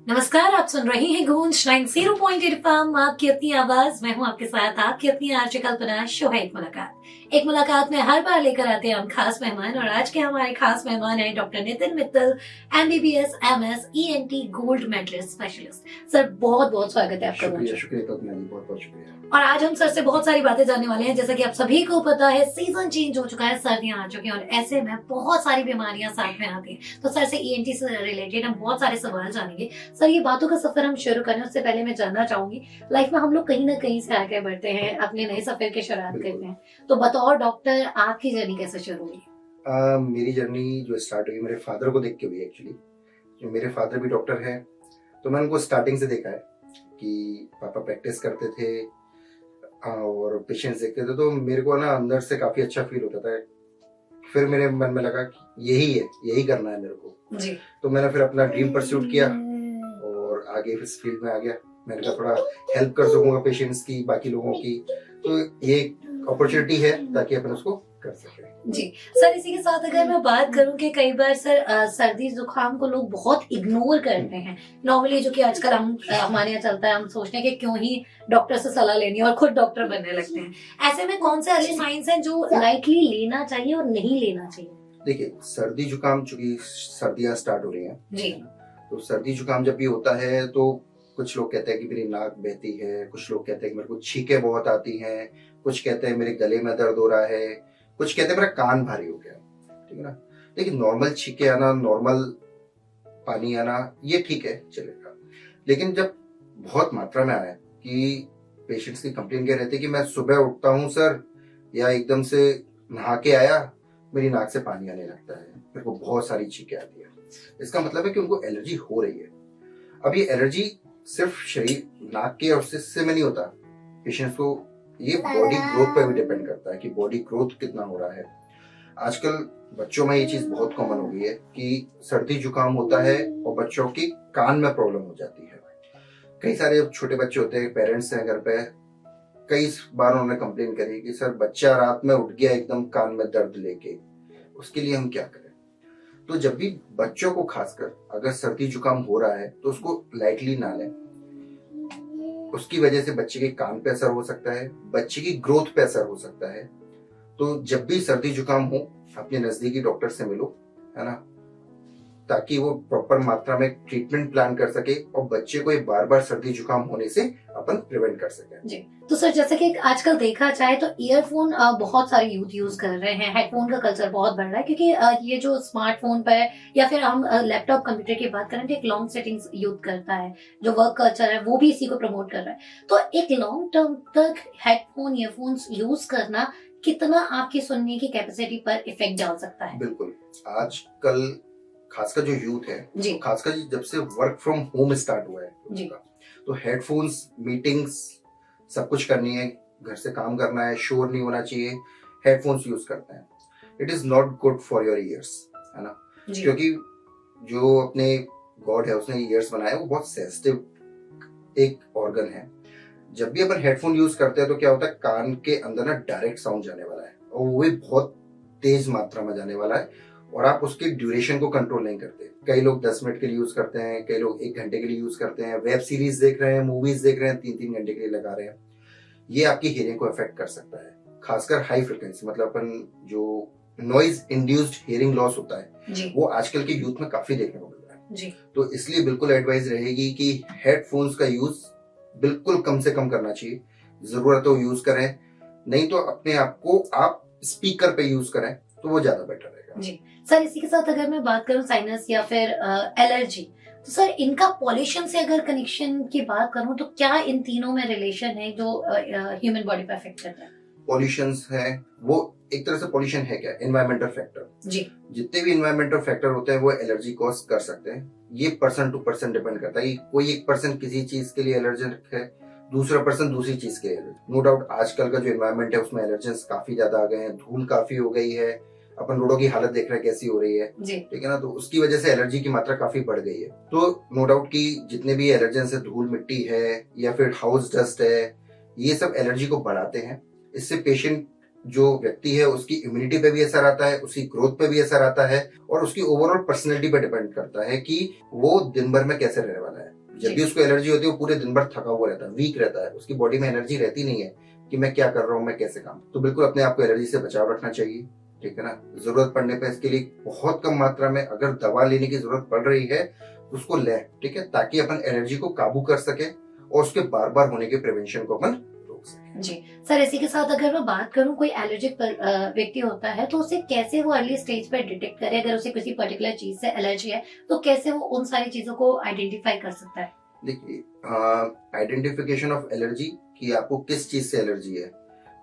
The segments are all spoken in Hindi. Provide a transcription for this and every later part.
नमस्कार, आप सुन रहे हैं गूंज 90.8 एफएम, आपकी अपनी आवाज। मैं हूं आपके साथ आपकी अपनी आरजे कल्पना। शो है एक मुलाकात में हर बार लेकर आते हैं हम खास मेहमान, और आज के हमारे खास मेहमान हैं doctor Nitin Mittal, MBBS MS ENT gold medalist specialist. Sir बहुत बहुत स्वागत है आपका। शुक्रिया कल्पना जी, बहुत बहुत शुक्रिया। और आज हम सर से बहुत सारी बातें जानने वाले हैं। जैसा कि आप सभी को पता है, सीजन चेंज हो चुका है, सर्दियां आ चुकी हैं और ऐसे में बहुत सारी बीमारियां साथ में आती हैं। तो सर से ईएनटी से रिलेटेड हम बहुत सारे सवाल जानेंगे। सर, ये बातों का सफर हम शुरू करें उससे पहले मैं जानना चाहूंगी, लाइफ में हम लोग कहीं ना कहीं से आगे बढ़ते हैं, अपने नए सफर की शुरुआत करते हैं, तो बतौर डॉक्टर आपकी जर्नी कैसे शुरू हुई? मेरी जर्नी जो स्टार्ट हुई मेरे फादर को देख के हुई एक्चुअली। जो मेरे फादर भी डॉक्टर हैं, तो मैंने उनको स्टार्टिंग से देखा है कि पापा प्रैक्टिस करते थे और पेशेंट्स देखते थे, तो मेरे को ना अंदर से काफी अच्छा फील होता था। फिर मेरे मन में लगा कि यही है, यही करना है मेरे को जी। तो मैंने फिर अपना ड्रीम परस्यूट किया और आगे इस फील्ड में आ गया। मैंने कहा थोड़ा हेल्प कर सकूंगा पेशेंट्स की, बाकी लोगों की, तो ये अपॉर्चुनिटी है ताकि अपन उसको कर सके जी। सर, इसी के साथ अगर मैं बात करूं कि कई बार सर सर्दी जुकाम को लोग बहुत इग्नोर करते हैं नॉर्मली, जो कि आजकल हमारे यहाँ चलता है। हम सोचते हैं कि क्यों ही डॉक्टर से सलाह लेनी और खुद डॉक्टर बनने लगते हैं। ऐसे में कौन से ऐसे साइंस हैं जो लाइटली लेना चाहिए और नहीं लेना चाहिए? देखिए, सर्दी जुकाम, चूंकि सर्दियां स्टार्ट हो रही हैं जी, तो सर्दी जुकाम जब भी होता है तो कुछ लोग कहते हैं कि मेरी नाक बहती है, कुछ लोग कहते हैं कि मेरे को छींकें बहुत आती हैं, कुछ कहते हैं मेरे गले में दर्द हो रहा है, कुछ कहते हैं मेरा कान भारी हो गया। ठीक है ना। देखिए, नॉर्मल छींके आना, नॉर्मल पानी आना, ये ठीक है, चलेगा। लेकिन जब बहुत मात्रा में आए कि पेशेंट्स की कंप्लेन क्या रहती है कि मैं सुबह उठता हूँ सर, या एकदम से नहा के आया, मेरी नाक से पानी आने लगता है, मेरे को बहुत सारी छींकें आती है, इसका मतलब है कि उनको एलर्जी हो रही है। अब ये एलर्जी सिर्फ शरीर, नाक के और उससे में नहीं होता। पेशेंट्स को ये बॉडी ग्रोथ पर भी डिपेंड करता है कि बॉडी ग्रोथ कितना हो रहा है। आजकल बच्चों में ये चीज बहुत कॉमन हो गई है कि सर्दी जुकाम होता है और बच्चों की कान में प्रॉब्लम हो जाती है। कई सारे छोटे बच्चे होते हैं, पेरेंट्स हैं घर पे, कई बार उन्होंने कंप्लेन करी कि सर बच्चा रात में उठ गया एकदम कान में दर्द लेके, उसके लिए हम क्या करें। तो जब भी बच्चों को खासकर अगर सर्दी जुकाम हो रहा है तो उसको लाइटली ना लें। उसकी वजह से बच्चे के कान पे असर हो सकता है, बच्चे की ग्रोथ पे असर हो सकता है। तो जब भी सर्दी जुकाम हो, अपने नजदीकी डॉक्टर से मिलो, है ना, ताकि वो प्रॉपर मात्रा में ट्रीटमेंट प्लान कर सके और बच्चे को एक बार बार सर्दी जुकाम होने से अपन प्रिवेंट कर सके जी। तो सर, जैसे कि आजकल देखा जाए तो ईयरफोन बहुत सारे यूथ यूज कर रहे हैं, हेडफोन का कल्चर बहुत बढ़ रहा है, क्योंकि ये जो स्मार्टफोन पर या फिर हम लैपटॉप कंप्यूटर की बात करें तो एक लॉन्ग सेटिंग्स यूथ करता है, जो वर्क कल्चर है वो भी इसी को प्रमोट कर रहा है। तो एक लॉन्ग टर्म तक हेडफोन ईयरफोन्स यूज करना कितना आपकी सुनने की कैपेसिटी पर इफेक्ट डाल सकता है? बिल्कुल, आजकल खासकर जो यूथ है, तो खासकर जब से वर्क फ्रॉम होम स्टार्ट हुआ है जी, तो हेडफोन्स, मीटिंग्स, सब कुछ करनी है, घर से काम करना है, शोर नहीं होना चाहिए, हेडफोन्स यूज करते हैं। It is not good for your ears, है ना, क्योंकि जो अपने गॉड है उसने ईयर्स बनाए, वो बहुत सेंसिटिव एक ऑर्गन है। जब भी अपन हेडफोन यूज करते हैं तो क्या होता है, कान के अंदर ना डायरेक्ट साउंड जाने वाला है और वो भी बहुत तेज मात्रा में जाने वाला है, और आप उसके ड्यूरेशन को कंट्रोल नहीं करते। कई लोग 10 मिनट के लिए यूज करते हैं, कई लोग 1 घंटे के लिए यूज करते हैं, वेब सीरीज देख रहे हैं, मूवीज देख रहे हैं, 3-3 घंटे के लिए लगा रहे हैं। ये आपकी हियरिंग को अफेक्ट कर सकता है, खासकर हाई फ्रिक्वेंसी, मतलब अपन जो नॉइज इंड्यूस्ड हियरिंग लॉस होता है वो आजकल के यूथ में काफी देखने को मिल रहा है जी। तो इसलिए बिल्कुल एडवाइस रहेगी कि हेडफोन्स का यूज बिल्कुल कम से कम करना चाहिए। जरूरत हो यूज करें, नहीं तो अपने आप को आप स्पीकर पे यूज करें तो वो ज्यादा बेटर रहेगा जी। सर, इसी के साथ अगर मैं बात करूं साइनस या फिर एलर्जी, तो सर इनका पॉल्यूशन से अगर कनेक्शन की बात करूं तो क्या इन तीनों में रिलेशन है जो ह्यूमन बॉडी पे अफेक्ट करता है? पॉल्यूशंस है, वो एक तरह से पॉल्यूशन है क्या, एनवायरमेंटल फैक्टर जी। जितने भी एनवायरमेंटल फैक्टर होते हैं वो एलर्जी कॉज कर सकते हैं। ये पर्सन टू पर्सन डिपेंड करता है। कोई एक पर्सन किसी चीज के लिए एलर्जिक है, दूसरा पर्सन दूसरी चीज के लिए। नो डाउट आजकल का जो एनवायरमेंट है उसमें एलर्जेंस काफी ज्यादा आ गए हैं, धूल काफी हो गई है, अपन रोडों की हालत देख रहे हैं कैसी हो रही है, ठीक है ना, तो उसकी वजह से एलर्जी की मात्रा काफी बढ़ गई है। तो नो डाउट कि जितने भी एलर्जेंस है, धूल मिट्टी है या फिर हाउस डस्ट है, ये सब एलर्जी को बढ़ाते हैं। इससे पेशेंट जो व्यक्ति है उसकी इम्यूनिटी पे भी असर आता है, उसकी ग्रोथ पे भी असर आता है, और उसकी ओवरऑल पर्सनैलिटी पे डिपेंड करता है कि वो दिन भर में कैसे रहने वाला है। जब भी उसको एलर्जी होती है वो पूरे दिन भर थका हुआ रहता है, वीक रहता है, उसकी बॉडी में एनर्जी रहती नहीं है कि मैं क्या कर रहा हूँ, मैं कैसे काम। तो बिल्कुल अपने आप को एलर्जी से बचाव रखना चाहिए, ठीक है ना। जरूरत पड़ने पर इसके लिए बहुत कम मात्रा में अगर दवा लेने की जरूरत पड़ रही है उसको ले, ठीक है, ताकि अपन एलर्जी को काबू कर सके और उसके बार बार होने के प्रिवेंशन को अपन रोक सके। जी सर, इसी के साथ अगर मैं बात करूं, कोई एलर्जिक व्यक्ति होता है तो उसे कैसे वो अर्ली स्टेज पर डिटेक्ट करे, अगर उसे किसी पर्टिकुलर चीज से एलर्जी है तो कैसे वो उन सारी चीजों को आइडेंटिफाई कर सकता है? देखिए, आइडेंटिफिकेशन ऑफ एलर्जी कि आपको किस चीज से एलर्जी है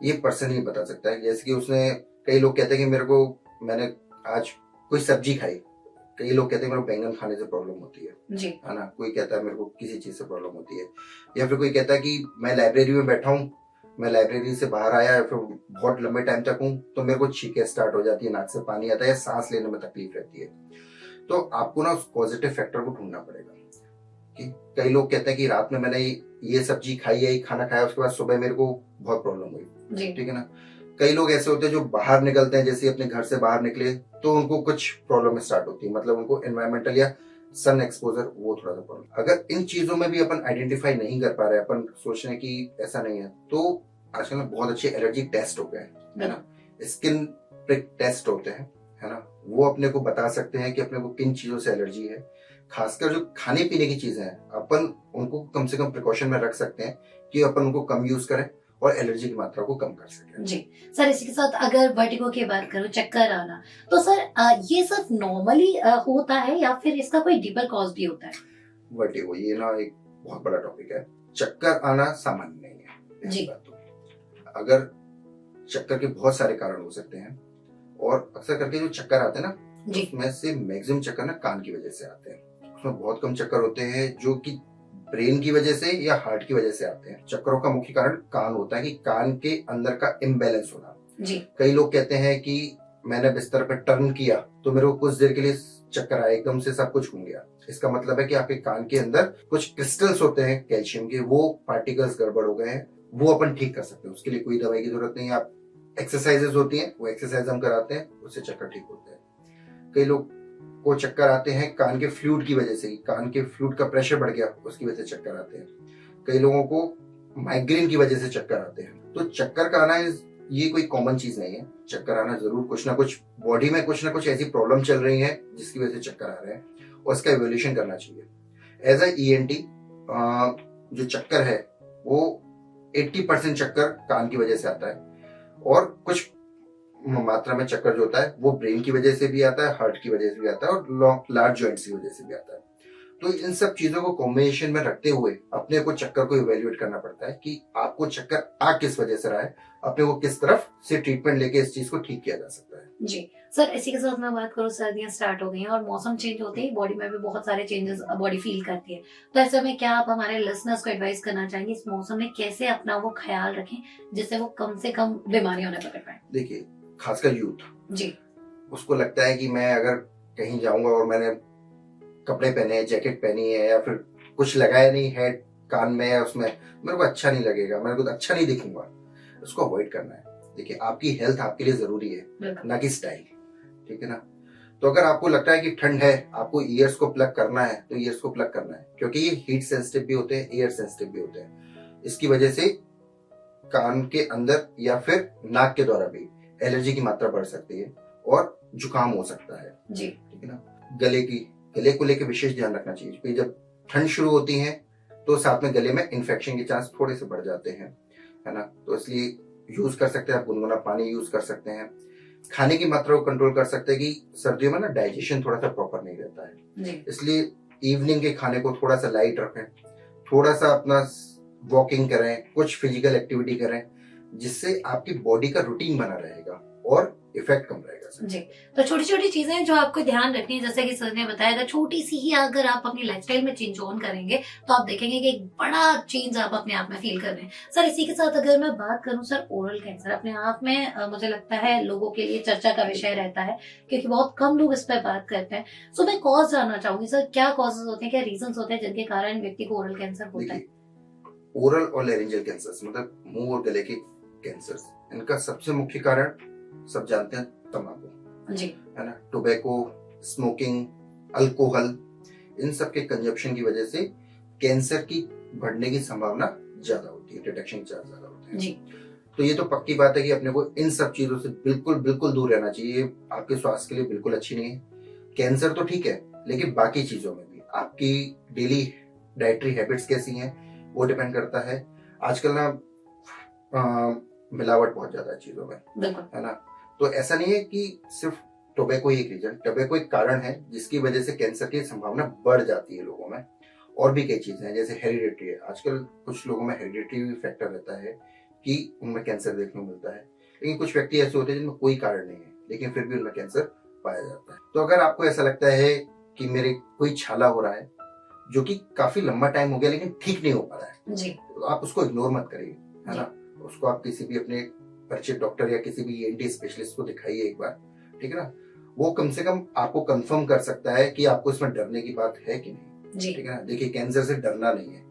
ये पर्सन ही बता सकता है। जैसे कि उसने, कई लोग कहते हैं कि मैंने आज कोई सब्जी खाई, कई लोग कहते हैं मेरे को बैंगन खाने से प्रॉब्लम होती है ना। कोई कहता है मेरे को किसी चीज से प्रॉब्लम होती है, या फिर कोई कहता है कि मैं लाइब्रेरी में बैठा हूँ, मैं लाइब्रेरी से बाहर आया फिर बहुत लंबे टाइम तक हूँ तो मेरे को छींकें स्टार्ट हो जाती है, नाक से पानी आता है, सांस लेने में तकलीफ रहती है। तो आपको ना उस पॉजिटिव फैक्टर को ढूंढना पड़ेगा। कि कई लोग कहते हैं कि रात में मैंने ये सब्जी खाई है, ये खाना खाया, उसके बाद सुबह मेरे को बहुत प्रॉब्लम हुई, ठीक है ना। कई लोग ऐसे होते हैं जो बाहर निकलते हैं, जैसे अपने घर से बाहर निकले तो उनको कुछ प्रॉब्लम स्टार्ट होती है, मतलब उनको एनवायरमेंटल या सन एक्सपोजर वो थोड़ा सा प्रॉब्लम। अगर इन चीजों में भी अपन आइडेंटिफाई नहीं कर पा रहे, अपन सोच रहे हैं कि ऐसा नहीं है, तो आजकल में बहुत अच्छे एलर्जी टेस्ट हो गए है ना, स्किन प्रिक टेस्ट होते हैं, है ना। वो अपने को बता सकते हैं कि अपने को किन चीजों से एलर्जी है। खासकर जो खाने पीने की चीजें हैं अपन उनको कम से कम प्रिकॉशन में रख सकते हैं कि अपन उनको कम यूज करें और एलर्जी की मात्रा को कम कर सकें। जी सर, इसी के साथ अगर वर्टिगो की बात करूं, चक्कर आना, तो सर ये सिर्फ नॉर्मली होता है या फिर इसका कोई डीपर कॉज भी होता है? वर्टिगो ये ना एक बहुत बड़ा टॉपिक है। चक्कर आना सामान्य नहीं है जी। बात तो अगर चक्कर के बहुत सारे कारण हो सकते हैं और अक्सर करके जो चक्कर आते हैं ना उसमें से मैक्सिमम चक्कर ना कान की वजह से आते हैं। उसमें बहुत कम चक्कर होते हैं जो कि ब्रेन की वजह से या हार्ट की वजह से आते हैं। चक्करों का मुख्य कारण कान होता है कि कान के अंदर का इम्बैलेंस होना जी। कई लोग कहते हैं कि मैंने बिस्तर पर टर्न किया तो मेरे को कुछ देर के लिए चक्कर आया, एकदम से सब कुछ घूम गया। इसका मतलब है कि आपके कान के अंदर कुछ क्रिस्टल्स होते हैं कैल्शियम के, वो पार्टिकल्स गड़बड़ हो गए हैं, वो अपन ठीक कर सकते हैं। उसके लिए कोई दवाई की जरूरत नहीं है। आप एक्सरसाइजेस होती हैं, वो एक्सरसाइज हम कराते हैं, उससे चक्कर ठीक होते हैं। कई लोग को चक्कर आते हैं कान के फ्लूइड की वजह से, कान के फ्लूइड का प्रेशर बढ़ गया उसकी वजह से चक्कर आते हैं। कई लोगों को माइग्रेन की वजह से चक्कर आते हैं। तो चक्कर का आना ये कोई कॉमन चीज नहीं है। चक्कर आना जरूर कुछ ना कुछ बॉडी में कुछ ना कुछ ऐसी प्रॉब्लम चल रही है जिसकी वजह से चक्कर आ रहे हैं और इसका इवोल्यूशन करना चाहिए। एज ए ENT जो चक्कर है वो 80% चक्कर कान की वजह से आता है और कुछ मात्रा में चक्कर जो होता है वो ब्रेन की वजह से भी आता है, हार्ट की वजह से भी आता है और लार्ज जॉइंट्स की वजह से भी आता है। तो इन सब चीजों को कॉम्बिनेशन में रखते हुए अपने को चक्कर को इवेल्युएट करना पड़ता है कि आपको चक्कर आ किस वजह से रहा है, अपने को किस तरफ से ट्रीटमेंट लेके इस चीज को ठीक किया जा सकता है। जी सर, इसी के साथ मैं बात करूँ, सर्दियां स्टार्ट हो गई हैं और मौसम चेंज होते ही बॉडी में भी बहुत सारे चेंजेस बॉडी फील करती है। तो ऐसे में क्या आप हमारे लिसनर्स को एडवाइस करना चाहेंगे इस मौसम में कैसे अपना वो ख्याल रखें जिससे वो कम से कम बीमारियों में पकड़ पाए? देखिए, खासकर यूथ जी, उसको लगता है कि मैं अगर कहीं जाऊंगा और मैंने कपड़े पहने हैं, जैकेट पहनी है या फिर कुछ लगाया नहीं है कान में या उसमें, मेरे को अच्छा नहीं लगेगा, मेरे को अच्छा नहीं दिखूंगा। उसको अवॉइड करना है। देखिए, आपकी हेल्थ आपके लिए जरूरी है, ना कि स्टाइल, ठीक है ना। तो अगर आपको लगता है कि ठंड है, आपको ईयर्स को प्लग करना है तो ईयर्स को प्लग करना है, क्योंकि ये हीट सेंसिटिव भी होते हैं, एयर सेंसिटिव भी होते हैं। इसकी वजह से कान के अंदर या फिर नाक के द्वारा भी एलर्जी की मात्रा बढ़ सकती है और जुकाम हो सकता है जी, ठीक है ना। गले को लेकर विशेष ध्यान रखना चाहिए क्योंकि जब ठंड शुरू होती है तो साथ में गले में इन्फेक्शन के चांस थोड़े से बढ़ जाते हैं, है ना। तो इसलिए यूज कर सकते हैं आप गुनगुना पानी यूज कर सकते हैं। खाने की मात्रा को कंट्रोल कर सकते हैं कि सर्दियों में ना डाइजेशन थोड़ा सा प्रॉपर नहीं रहता है, इसलिए इवनिंग के खाने को थोड़ा सा लाइट रखें, थोड़ा सा अपना वॉकिंग करें, कुछ फिजिकल एक्टिविटी करें जिससे आपकी बॉडी का रूटीन बना रहेगा और इफेक्ट कम रहेगा जी। तो छोटी छोटी चीजें जो आपको ध्यान रखनी है, जैसे कि सर ने बताया, अगर छोटी सी ही अगर आप अपनी लाइफस्टाइल में चेंज ऑन करेंगे तो आप देखेंगे कि एक बड़ा चेंज आप अपने आप में फील कर रहे हैं। सर, इसी के साथ अगर मैं बात करूं सर, ओरल कैंसर अपने आप में मुझे लगता है लोगों के लिए चर्चा का विषय रहता है क्योंकि बहुत कम लोग इस पर बात करते हैं। सो मैं कॉज जानना चाहूंगी सर, क्या कॉजेज होते हैं, क्या रीजन होते हैं जिनके कारण व्यक्ति को ओरल कैंसर होता है? ओरल और लैरिंजियल कैंसर मतलब मुंह और गले के कैंसर, इनका सबसे मुख्य कारण सब जानते हैं, तंबाकू जी, है ना। टोबैको, स्मोकिंग, अल्कोहल, इन सब के कंजप्शन की वजह से कैंसर की बढ़ने की संभावना ज्यादा होती है, डिटेक्शन चांस ज्यादा होते हैं। जी तो ये तो पक्की बात है कि अपने को इन सब चीजों से बिल्कुल बिल्कुल दूर रहना चाहिए। ये आपके स्वास्थ्य के लिए बिल्कुल अच्छी नहीं है। कैंसर तो ठीक है, लेकिन बाकी चीजों में भी आपकी डेली डाइटरी हैबिट्स कैसी हैं वो डिपेंड करता है। आजकल ना मिलावट बहुत ज्यादा है चीजों में, बिल्कुल। है ना। तो ऐसा नहीं है कि सिर्फ टोबैको ही एक रीजन, टोबैको एक कारण है जिसकी वजह से कैंसर की संभावना बढ़ जाती है लोगों में। और भी कई चीजें हैं, जैसे हेरिडिटी है। आजकल कुछ लोगों में हेरिडिटी फैक्टर रहता है कि उनमें कैंसर देखने को मिलता है, लेकिन कुछ व्यक्ति ऐसे होते हैं जिनमें कोई कारण नहीं है लेकिन फिर भी उनमें कैंसर पाया जाता है। तो अगर आपको ऐसा लगता है कि मेरे कोई छाला हो रहा है जो कि काफी लंबा टाइम हो गया लेकिन ठीक नहीं हो पा रहा है, जी तो आप उसको इग्नोर मत करिए, है ना। उसको आप किसी भी अपने परिचित डॉक्टर या किसी भी ईएनटी स्पेशलिस्ट को दिखाइए एक बार, ठीक है ना। वो कम से कम आपको कंफर्म कर सकता है कि आपको इसमें डरने की बात है कि नहीं, ठीक है ना। देखिए, कैंसर से डरना नहीं है,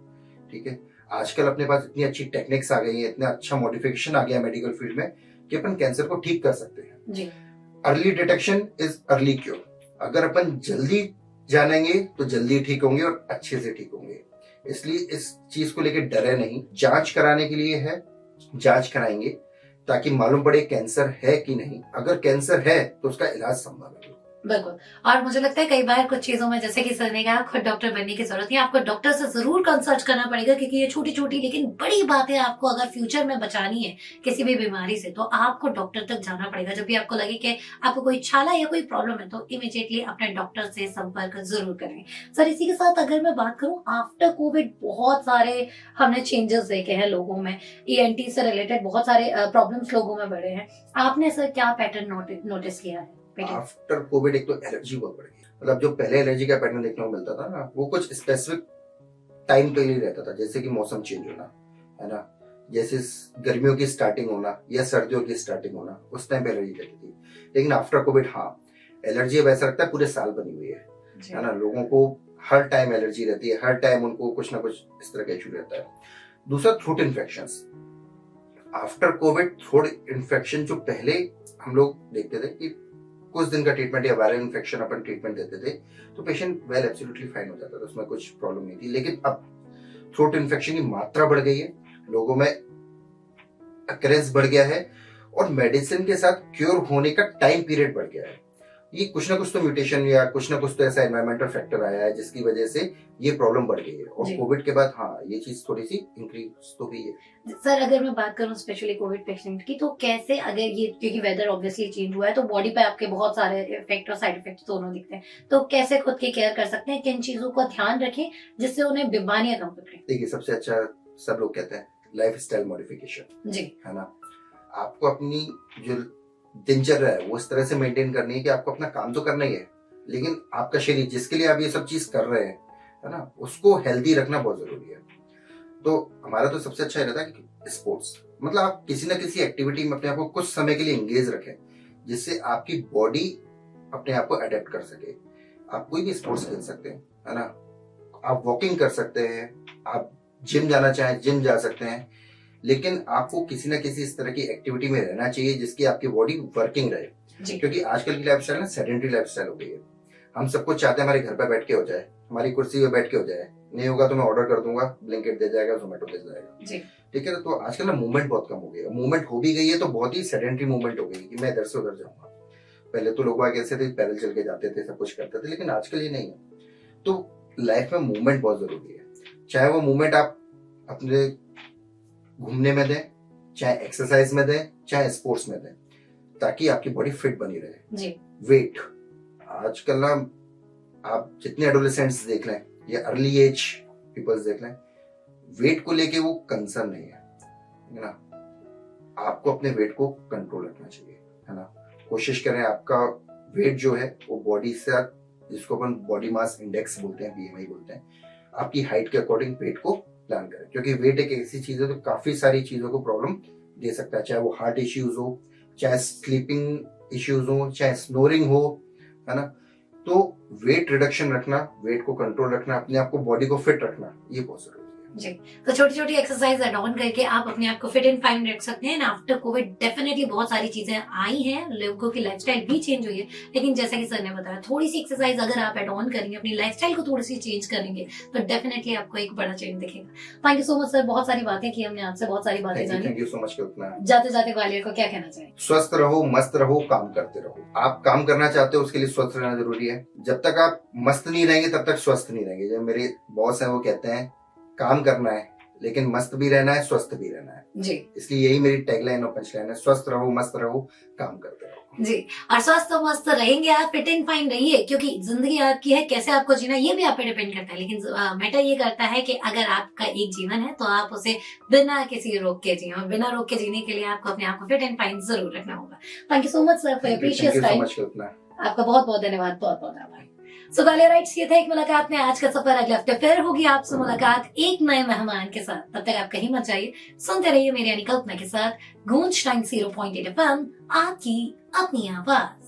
ठीक है। आजकल अपने पास इतनी अच्छी टेक्निक्स आ गई है, इतना अच्छा मॉडिफिकेशन आ गया मेडिकल फील्ड में कि अपन कैंसर को ठीक कर सकते हैं। जी early detection is early cure. अगर अपन जल्दी जानेंगे तो जल्दी ठीक होंगे और अच्छे से ठीक होंगे। इसलिए इस चीज को लेकर डरे नहीं। जांच कराने के लिए है, जांच कराएंगे ताकि मालूम पड़े कैंसर है कि नहीं। अगर कैंसर है तो उसका इलाज संभव है। बिल्कुल। और मुझे लगता है कई बार कुछ चीजों में, जैसे कि सर ने कहा, खुद डॉक्टर बनने की जरूरत नहीं, आपको डॉक्टर से जरूर कंसल्ट करना पड़ेगा, क्योंकि ये छोटी छोटी लेकिन बड़ी बातें आपको अगर फ्यूचर में बचानी है किसी भी बीमारी से, तो आपको डॉक्टर तक जाना पड़ेगा। जब भी आपको लगे कि आपको कोई छाला या कोई प्रॉब्लम है तो इमीडिएटली अपने डॉक्टर से संपर्क जरूर करें। सर, इसी के साथ अगर मैं बात करूं, आफ्टर कोविड बहुत सारे हमने चेंजेस देखे हैं लोगों में। ईएनटी से रिलेटेड बहुत सारे प्रॉब्लम्स लोगों में बढ़े हैं। आपने सर क्या पैटर्न नोटिस किया है? आफ्टर कोविड एक तो एलर्जी बहुत बढ़ गई। मतलब जो पहले एलर्जी का पैटर्न देखने को मिलता था ना, वो कुछ स्पेसिफिक टाइम के लिए रहता था, जैसे कि मौसम चेंज होना, है ना, जैसे गर्मियों की स्टार्टिंग होना या सर्दियों की स्टार्टिंग होना, उस टाइम पे एलर्जी रहती थी। लेकिन आफ्टर कोविड, हाँ, एलर्जी अब ऐसा लगता है पूरे साल बनी हुई है ना। लोगों को हर टाइम एलर्जी रहती है, हर टाइम उनको कुछ ना कुछ इस तरह का इशू रहता है। दूसरा, throat infection. After Covid throat infection जो पहले हम लोग देखते थे कि कुछ दिन का ट्रीटमेंट या वायरल इन्फेक्शन अपन ट्रीटमेंट देते थे तो पेशेंट वेल एब्सोल्युटली फाइन हो जाता था, उसमें कुछ प्रॉब्लम नहीं थी। लेकिन अब थ्रोट इन्फेक्शन की मात्रा बढ़ गई है, लोगों में अक्रेंस बढ़ गया है और मेडिसिन के साथ क्योर होने का टाइम पीरियड बढ़ गया है। ये कुछ ना कुछ तो म्यूटेशन या कुछ ना कुछ तो ऐसा एनवायरमेंटल फैक्टर आया है जिसकी वजह से ये प्रॉब्लम बढ़ गई है। और कोविड के बाद हाँ, ये चीज थोड़ी सी इंक्रीज तो हुई है। सर, अगर मैं बात करूं स्पेशली कोविड पेशेंट की, तो कैसे, अगर ये, क्योंकि वेदर ऑब्वियसली चेंज हुआ है तो बॉडी पे आपके बहुत सारे इफेक्ट और साइड इफेक्ट दोनों दिखते हैं, तो कैसे खुद की केयर कर सकते हैं, किन चीजों का ध्यान रखें जिससे उन्हें बीमारियां कम पकड़े? देखिए, सबसे अच्छा सब लोग कहते हैं लाइफ स्टाइल मॉडिफिकेशन, जी, है ना। आपको अपनी जो दिनचर्या है वो इस तरह से मेंटेन करनी है कि आपको अपना काम तो करना ही है, लेकिन आपका शरीर जिसके लिए आप ये सब चीज कर रहे हैं, है ना, उसको हेल्दी रखना बहुत जरूरी है। तो हमारा तो सबसे अच्छा रहता है कि स्पोर्ट्स, मतलब आप किसी ना किसी एक्टिविटी में अपने आप को कुछ समय के लिए एंगेज रखें जिससे आपकी बॉडी अपने आप को अडेप्ट कर सके। आप कोई भी स्पोर्ट्स खेल सकते हैं, है ना, आप वॉकिंग कर सकते हैं, आप जिम जाना चाहें जिम जा सकते हैं, लेकिन आपको किसी ना किसी इस तरह की एक्टिविटी में रहना चाहिए जिसकी आपकी बॉडी वर्किंग रहे। क्योंकि आजकल की लाइफस्टाइल ना सेडेंटरी लाइफस्टाइल हो गई है। हम सबको चाहते हैं हमारे घर पे बैठ के हो जाए, हमारी कुर्सी पे बैठ के हो जाए, नहीं होगा तो मैं ऑर्डर कर दूंगा, ब्लिंकिट दे जाएगा, जोमेटो दे जाएगा, ठीक है ना। तो आजकल ना मूवमेंट बहुत कम हो गई है। मूवमेंट हो भी गई है तो बहुत ही सेडेंटरी मूवमेंट हो गई कि मैं इधर से उधर जाऊंगा। पहले तो लोग ऐसे थे, पैदल चल के जाते थे, सब कुछ करते थे, लेकिन आजकल ये नहीं है। तो लाइफ में मूवमेंट बहुत जरूरी है। चाहे वो मूवमेंट आप अपने घूमने में दें, चाहे एक्सरसाइज में दें, चाहे स्पोर्ट्स में दें, ताकि आपकी बॉडी फिट बनी रहे। जी। वेट, आजकल ना आप जितने एडोलेसेंट्स देख लें या अर्ली एज पीपल्स देख लें, वेट को लेके वो कंसर्न नहीं है ना। आपको अपने वेट को कंट्रोल रखना चाहिए, है ना। कोशिश करें आपका वेट जो है वो बॉडी से, जिसको अपन बॉडी मास इंडेक्स बोलते हैं, बीएमआई बोलते हैं, आपकी हाइट के अकॉर्डिंग वेट को प्लान करें। क्योंकि वेट एक ऐसी चीज है तो काफी सारी चीजों को प्रॉब्लम दे सकता है, चाहे वो हार्ट इश्यूज हो, चाहे स्लीपिंग इश्यूज हो, चाहे स्नोरिंग हो, है ना। तो वेट रिडक्शन रखना, वेट को कंट्रोल रखना, अपने आप को बॉडी को फिट रखना, ये बहुत जरूरी है। जी, तो छोटी छोटी एक्सरसाइज एड ऑन करके आप अपने आप को फिट एंड फाइन रख सकते हैं। आफ्टर कोविड डेफिनेटली बहुत सारी चीजें आई हैं, लोगों की लाइफस्टाइल भी चेंज हुई है, लेकिन जैसा कि सर ने बताया थोड़ी सी एक्सरसाइज अगर आप एड ऑन करेंगे, अपनी लाइफस्टाइल को थोड़ी सी चेंज करेंगे तो डेफिनेटली आपको एक बड़ा चेंज दिखेगा। Thank you so much sir, बहुत सारी बातें की हमने आपसे, बहुत सारी बातें जानी। थैंक यू सो मच कल्पना। जाते जाते ग्वालियर को क्या कहना चाहिए? स्वस्थ रहो, मस्त रहो, काम करते रहो। आप काम करना चाहते हो उसके लिए स्वस्थ रहना जरूरी है। जब तक आप मस्त नहीं रहेंगे तब तक स्वस्थ नहीं रहेंगे। जब मेरे बॉस हैं वो कहते हैं काम करना है लेकिन मस्त भी रहना है, स्वस्थ भी रहना है जी। इसलिए यही मेरी टैगलाइन और पंचलाइन है, स्वस्थ रहो, मस्त रहो, काम करते रहो जी। और स्वस्थ और मस्त रहेंगे आप, फिट एंड फाइन रहिए, क्योंकि जिंदगी आपकी है, कैसे आपको जीना ये भी आप पे डिपेंड करता है। लेकिन मैटर ये करता है कि अगर आपका एक जीवन है तो आप उसे बिना किसी रोक के जिए, और बिना रोक के जीने के लिए आपको अपने आप को फिट एंड फाइन जरूर रखना होगा। Thank you so much sir for your precious time. आपका बहुत बहुत धन्यवाद, बहुत बहुत आभार। सो ग्वालियराइट्स, ये था एक मुलाकात में आज का सफर। अगले हफ्ते फिर होगी आपसे मुलाकात एक नए मेहमान के साथ। तब तक आप कहीं मत जाइए, सुनते रहिए मेरी यानी कल्पना के साथ गूंज टाइम 0.8 FM, आपकी अपनी आवाज।